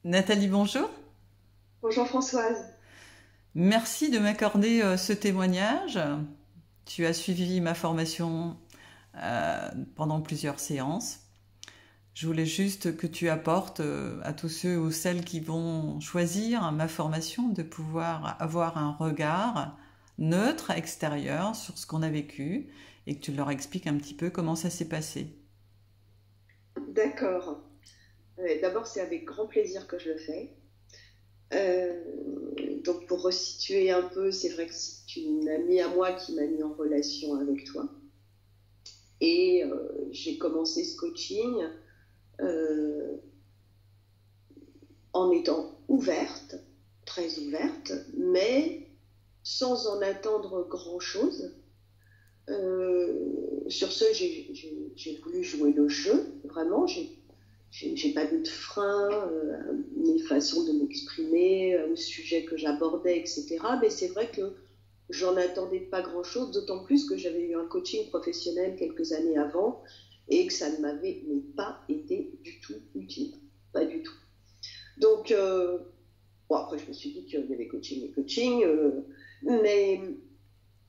Nathalie, bonjour. Bonjour Françoise. Merci de m'accorder ce témoignage. Tu as suivi ma formation pendant plusieurs séances. Je voulais juste que tu apportes à tous ceux ou celles qui vont choisir ma formation de pouvoir avoir un regard neutre, extérieur sur ce qu'on a vécu et que tu leur expliques un petit peu comment ça s'est passé. D'accord. D'abord, c'est avec grand plaisir que je le fais. Euh, donc, pour resituer un peu, c'est vrai que c'est une amie à moi qui m'a mis en relation avec toi. Et j'ai commencé ce coaching euh, en étant ouverte, très ouverte, mais sans en attendre grand-chose. Sur ce, j'ai voulu jouer le jeu, vraiment. J'ai pas vu de frein, ni façon de m'exprimer, au sujet que j'abordais, etc. Mais c'est vrai que j'en attendais pas grand-chose, d'autant plus que j'avais eu un coaching professionnel quelques années avant et que ça ne m'avait mais pas été du tout utile. Pas du tout. Donc, bon, après, je me suis dit qu'il y avait coaching et coaching. Mais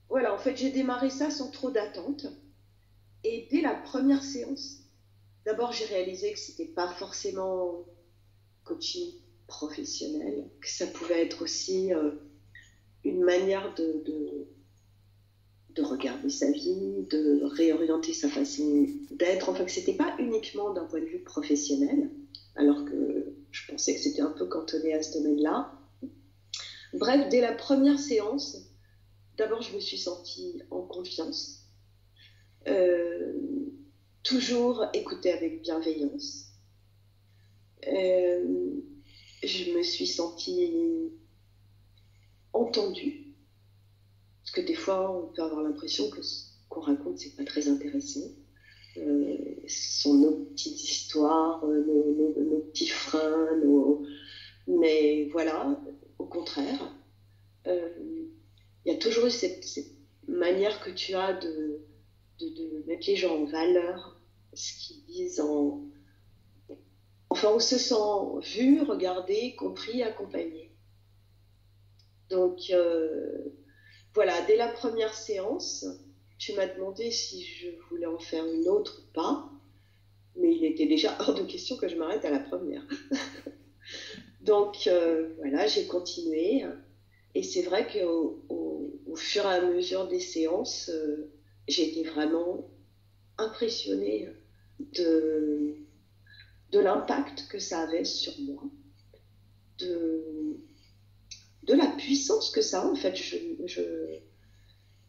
voilà, en fait, j'ai démarré ça sans trop d'attente. Et dès la première séance, d'abord, j'ai réalisé que c'était pas forcément coaching professionnel, que ça pouvait être aussi une manière de regarder sa vie, de réorienter sa façon d'être. Enfin, que c'était pas uniquement d'un point de vue professionnel, alors que je pensais que c'était un peu cantonné à ce domaine-là. Bref, dès la première séance, d'abord, je me suis sentie en confiance, euh, toujours écoutée avec bienveillance. Euh, je me suis sentie entendue, parce que des fois, on peut avoir l'impression que ce qu'on raconte, c'est pas très intéressant. Ce sont nos petites histoires, nos petits freins, mais voilà, au contraire, euh, il y a toujours eu cette manière que tu as de mettre les gens en valeur, ce qui vise enfin, on se sent vu, regardé, compris, accompagné. Donc, voilà, dès la première séance, tu m'as demandé si je voulais en faire une autre ou pas, mais il était déjà hors de question que je m'arrête à la première. Donc, voilà, j'ai continué. Et c'est vrai qu'au fur et à mesure des séances, j'ai été vraiment impressionnée de, de l'impact que ça avait sur moi, de, de la puissance que ça a. En fait,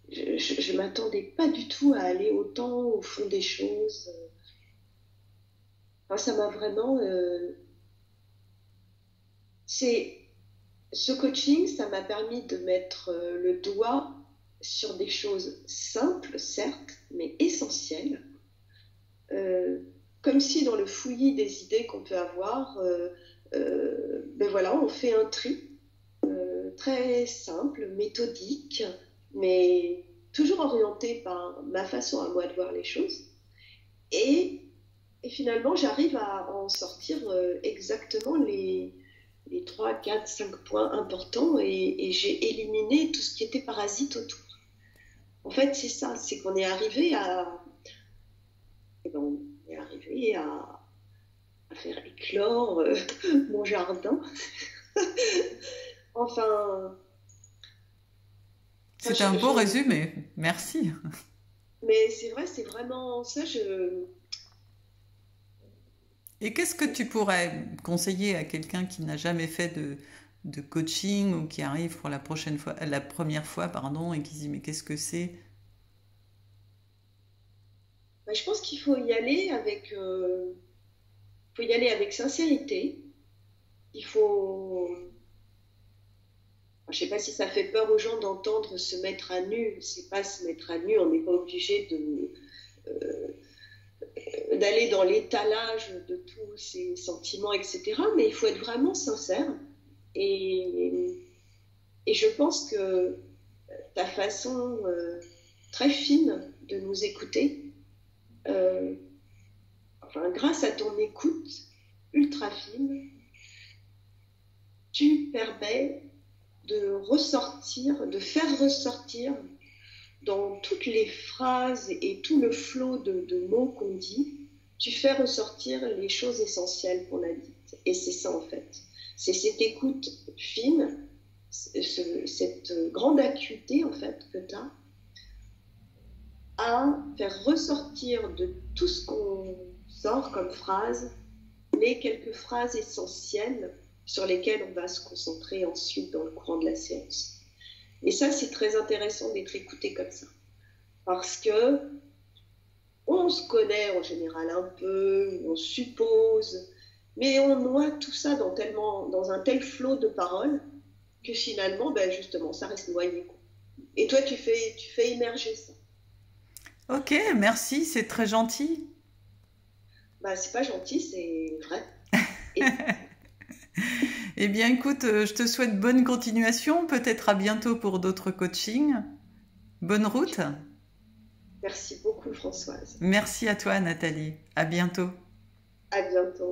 je m'attendais pas du tout à aller autant au fond des choses. Enfin, ça m'a vraiment. C'est Ce coaching, ça m'a permis de mettre le doigt sur des choses simples, certes, mais essentielles. Euh, Comme si dans le fouillis des idées qu'on peut avoir, ben voilà, on fait un tri très simple, méthodique, mais toujours orienté par ma façon à moi de voir les choses. Et, et finalement, j'arrive à en sortir exactement les 3, 4, 5 points importants et j'ai éliminé tout ce qui était parasite autour. En fait, c'est ça, c'est qu'on est arrivé eh ben, on est arrivé à faire éclore mon jardin. Enfin, enfin C'est un beau résumé. Merci. mais c'est vrai, c'est vraiment ça. Et qu'est-ce que tu pourrais conseiller à quelqu'un qui n'a jamais fait de coaching ou qui arrive pour la prochaine fois, la première fois, pardon, et qui se dit mais qu'est-ce que c'est? Ben, je pense qu'il faut y aller avec sincérité. Il faut, je sais pas si ça fait peur aux gens d'entendre se mettre à nu. C'est pas se mettre à nu. On n'est pas obligé d'aller dans l'étalage de tous ces sentiments, etc. Mais il faut être vraiment sincère. Et, et je pense que ta façon très fine de nous écouter, euh, enfin, grâce à ton écoute ultra fine, tu permets de ressortir, de faire ressortir dans toutes les phrases et tout le flot de mots qu'on dit, tu fais ressortir les choses essentielles qu'on a dites. Et c'est ça en fait. C'est cette écoute fine, cette grande acuité en fait que tu as à faire ressortir de tout ce qu'on sort comme phrase, les quelques phrases essentielles sur lesquelles on va se concentrer ensuite dans le courant de la séance. Et ça, c'est très intéressant d'être écouté comme ça. Parce que on se connaît en général un peu, on suppose, mais on noie tout ça dans un tel flot de paroles que finalement, ben justement, ça reste noyé. Et toi, tu fais immerger ça. Ok, merci, c'est très gentil. Bah, c'est pas gentil, c'est vrai. Et Eh bien, écoute, je te souhaite bonne continuation, peut-être à bientôt pour d'autres coachings. Bonne route. merci beaucoup, Françoise. Merci à toi, Nathalie. À bientôt. À bientôt.